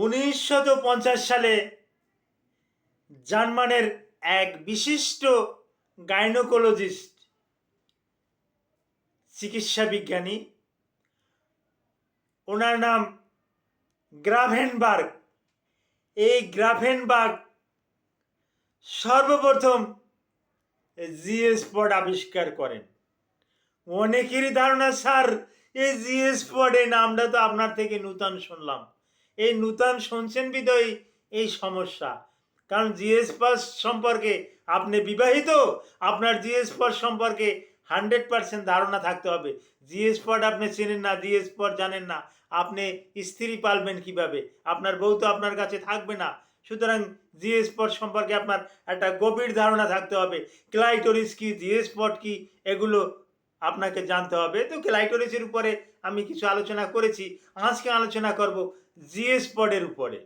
1950 সালে জার্মানের এক বিশিষ্ট গাইনোকোলজিস্ট, চিকিৎসা বিজ্ঞানী, ওনার নাম গ্রাভেনবার্গ। এই গ্রাভেনবার্গ সর্বপ্রথম জিএ স্পট আবিষ্কার করেন। অনেকেরই ধারণা, স্যার এই জিএ স্পট এই নামটা তো আপনার থেকে নূতন শুনলাম। এই নূতন শুনছেন বিধই এই সমস্যা। কারণ জিএ স্পট সম্পর্কে আপনি বিবাহিত, আপনার জিএ স্পট সম্পর্কে 100% ধারণা থাকতে হবে। জিএ স্পট আপনি চেনেন না, জিএ স্পট জানেন না, আপনি স্ত্রী পালবেন কিভাবে? আপনার বউ তো আপনার কাছে থাকবে না। সুতরাং জিএ স্পট সম্পর্কে আপনার একটা গভীর ধারণা থাকতে হবে। ক্লাইটোরিস কি, জিএ স্পট কি, এগুলো আপনাকে জানতে হবে। তো ক্লাইটোরিসের উপরে আমি কিছু আলোচনা করেছি, আজকে আলোচনা করব জিএ স্পটের উপরে।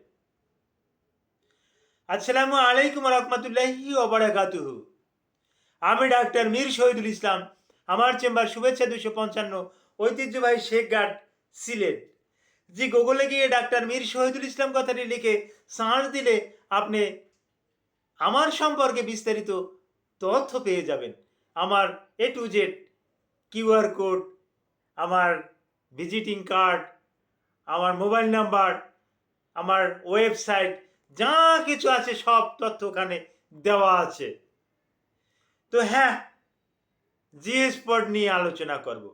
আসসালামু আলাইকুম রহমতুল্লাহি ওয়া বারাকাতুহু। আমি ডাক্তার মীর শহীদুল ইসলাম, আমার চেম্বার শুভেচ্ছা 255, ঐতিহ্যবাহী শেখঘাট, সিলেট। জি, গুগলে গিয়ে ডাক্তার মীর শহীদুল ইসলাম কথাটি লিখে সার্চ দিলে আপনি আমার সম্পর্কে বিস্তারিত তথ্য পেয়ে যাবেন। আমার A to Z QR code, আমার ভিজিটিং কার্ড, আমার মোবাইল নাম্বার, আমার ওয়েবসাইট, যা কিছু আছে সব তথ্য ওখানে দেওয়া আছে। তো হ্যাঁ, জিএ স্পট নিয়ে আলোচনা করব।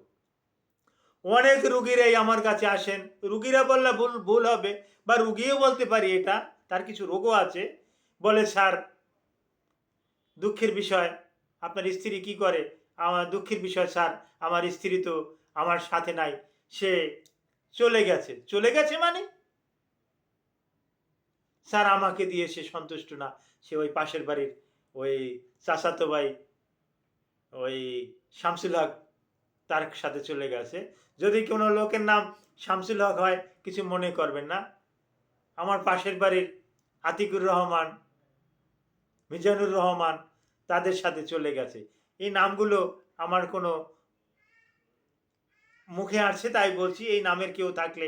অনেক রুগীরাই আমার কাছে আসেন, রুগীরা বললে ভুল হবে, বা রুগীও বলতে পারি, এটা তার কিছু রোগও আছে। বলে, স্যার দুঃখের বিষয়, আপনার স্ত্রী কি করে? আমার দুঃখের বিষয় স্যার, আমার স্ত্রী তো আমার সাথে নাই, সে চলে গেছে। চলে গেছে মানে? স্যার আমাকে দিয়ে সে সন্তুষ্ট না, সে ওই পাশের বাড়ির ওই চাচাতো ভাই ওই শামসুল হক, তার সাথে চলে গেছে। যদি কোনো লোকের নাম শামসুল হক হয়, কিছু মনে করবেন না। আমার পাশের বাড়ির আতিকুর রহমান, মিজানুর রহমান, তাদের সাথে চলে গেছে। এই নামগুলো আমার কোনো মুখে আসছে তাই বলছি, এই নামের কেউ থাকলে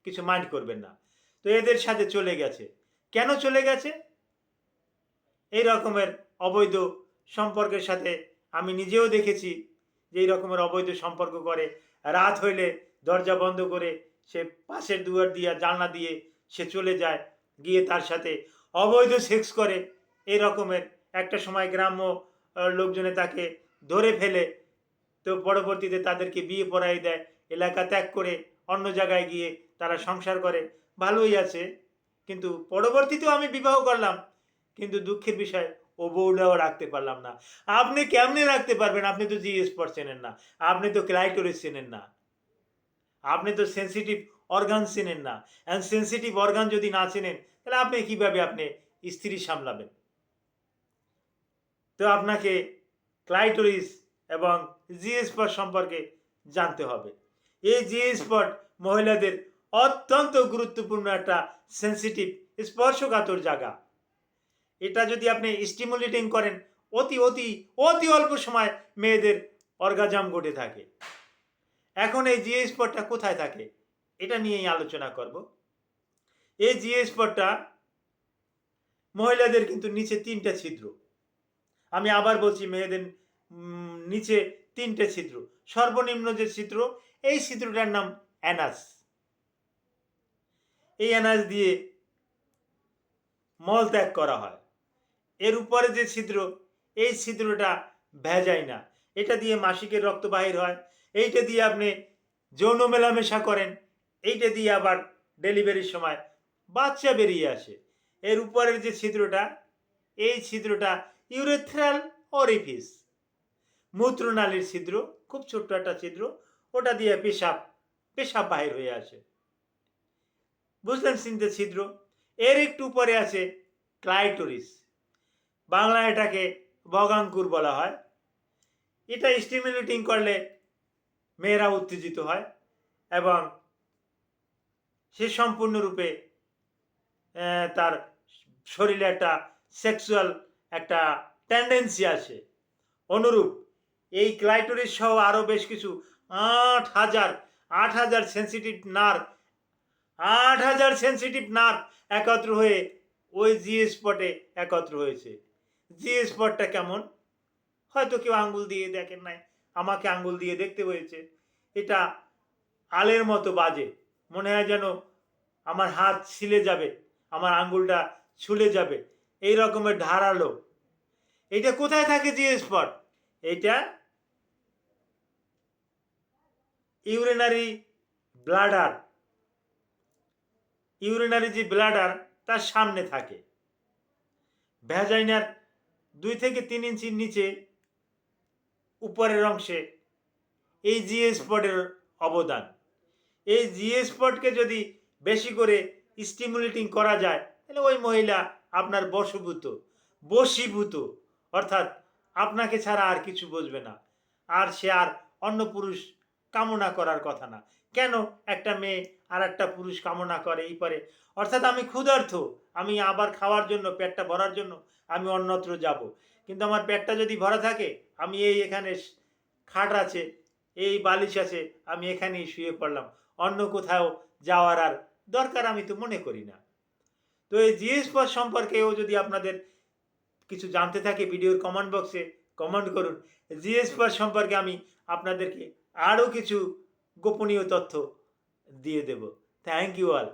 কিছু মাইন্ড করবেন না। তো এদের সাথে চলে গেছে। কেন চলে গেছে? এই রকমের অবৈধ সম্পর্কের সাথে আমি নিজেও দেখেছি যে এই রকমের অবৈধ সম্পর্ক করে। রাত হইলে দরজা বন্ধ করে সে পাশের দুয়ার দিয়ে, জানলা দিয়ে সে চলে যায়, গিয়ে তার সাথে অবৈধ সেক্স করে। এই রকমের একটা সময় গ্রাম্য লোকজনে তাকে ধরে ফেলে, তো পরবর্তীতে তাদেরকে বিয়ে পড়াই দেয়, এলাকা ত্যাগ করে অন্য জায়গায় গিয়ে তারা সংসার করে, ভালোই আছে। কিন্তু পরবর্তীতেও আমি বিবাহ করলাম, কিন্তু দুঃখের বিষয় ও বউটাও রাখতে পারলাম না। আপনি কেমনে রাখতে পারবেন? আপনি তো জি স্পট চেনেন না, আপনি তো ক্লাইটোরিস চেনেন না, আপনি তো সেন্সিটিভ অর্গান চেনেন না। অ্যান্ড সেন্সিটিভ অর্গান যদি না চেনেন, তাহলে আপনি কিভাবে আপনি স্ত্রী সামলাবেন? তো আপনাকে ক্লাইটোরিস এবং জি স্পট সম্পর্কে জানতে হবে। এই জি স্পট মহিলাদের অত্যন্ত গুরুত্বপূর্ণ একটা সেন্সিটিভ স্পর্শকাতর জায়গা। এটা যদি আপনি স্টিমুলেটিং করেন, অতি অতি অতি অল্প সময় মেয়েদের অর্গাজাম ঘটে থাকে। এখন এই জি স্পটটা কোথায় থাকে, এটা নিয়েই আলোচনা করব। এই জি স্পটটা মহিলাদের কিন্তু নিচে 3টা ছিদ্র। আমি আবার বলছি, মেয়েদের নিচে 3টে ছিদ্র। সর্বনিম্ন যে ছিদ্র, এই ছিদ্রটার নাম অ্যানাস। এই অ্যানাস দিয়ে মল ত্যাগ করা হয়। এর উপরে যে ছিদ্র, এই ছিদ্রটা ভেজায় না, এটা দিয়ে মাসিকের রক্ত বাহির হয়। এইটা দিয়ে আপনি যৌন মেলামেশা করেন, এইটা দিয়ে আবার ডেলিভারির সময় বাচ্চা বেরিয়ে আসে। এর উপরের যে ছিদ্রটা, এই ছিদ্রটা ইউরেথ্রাল অরিফিস, মূত্রনালীর ছিদ্র, খুব ছোট্ট একটা ছিদ্র, ওটা দিয়ে পেশাব বাহির হয়ে আসে। বুঝলেন চিনতে ছিদ্র? এর একটু উপরে আছে ক্লাইটোরিস, বাংলায় এটাকে বগাঙ্কুর বলা হয়। এটা স্টিমুলেটিং করলে মেয়েরা উত্তেজিত হয় এবং সে সম্পূর্ণরূপে তার শরীরে একটা সেক্সুয়াল একটা টেন্ডেন্সি আসে। অনুরূপ এই ক্লাইটোরিস সহ আরও বেশ কিছু 8,000 সেন্সিটিভ নার্ভ 8,000 সেন্সিটিভ নার্ভ একত্র হয়ে ওই জি স্পটে একত্র হয়েছে। জি স্পটটা কেমন? হয়তো কেউ আঙ্গুল দিয়ে দেখেন নাই, আমাকে আঙ্গুল দিয়ে দেখতে হয়েছে। এটা আলের মতো বাজে, মনে হয় যেন আমার হাত ছিলে যাবে, আমার আঙ্গুলটা ছুলে যাবে, এই রকমের ধারালো। এটা কোথায় থাকে জি স্পট? এটা ইউরিনারি ব্লাডার, ইউরিনারি যে ব্লাডার তার সামনে থাকে। ভ্যাজাইনার 2 থেকে 3 ইঞ্চির নিচে উপরের অংশে এই জি স্পটের অবদান। এই জি স্পটকে যদি বেশি করে স্টিমুলেটিং করা যায় তাহলে ওই মহিলা আপনার বশীভূত, অর্থাৎ আপনাকে ছাড়া আর কিছু বুঝবে না, আর সে আর অন্য পুরুষ কামনা করার কথা না। কেন একটা মেয়ে আর একটা পুরুষ কামনা করে এই পারে, অর্থাৎ আমি ক্ষুধার্ত, আমি আবার খাওয়ার জন্য, পেটটা ভরার জন্য আমি অন্যত্র যাব, কিন্তু আমার পেটটা যদি ভরা থাকে, আমি এই এখানে খাট আছে, এই বালিশ আছে, আমি এখানেই শুয়ে পড়লাম, অন্য কোথাও যাওয়ার আর দরকার আমি তো মনে করি না। তো এই জিএস পথ সম্পর্কেও যদি আপনাদের কিছু জানতে থাকে ভিডিওর কমেন্ট বক্সে কমেন্ট করুন। জিএস পথ সম্পর্কে আমি আপনাদেরকে আরও কিছু গোপনীয় তথ্য দিয়ে দেব। Thank you all.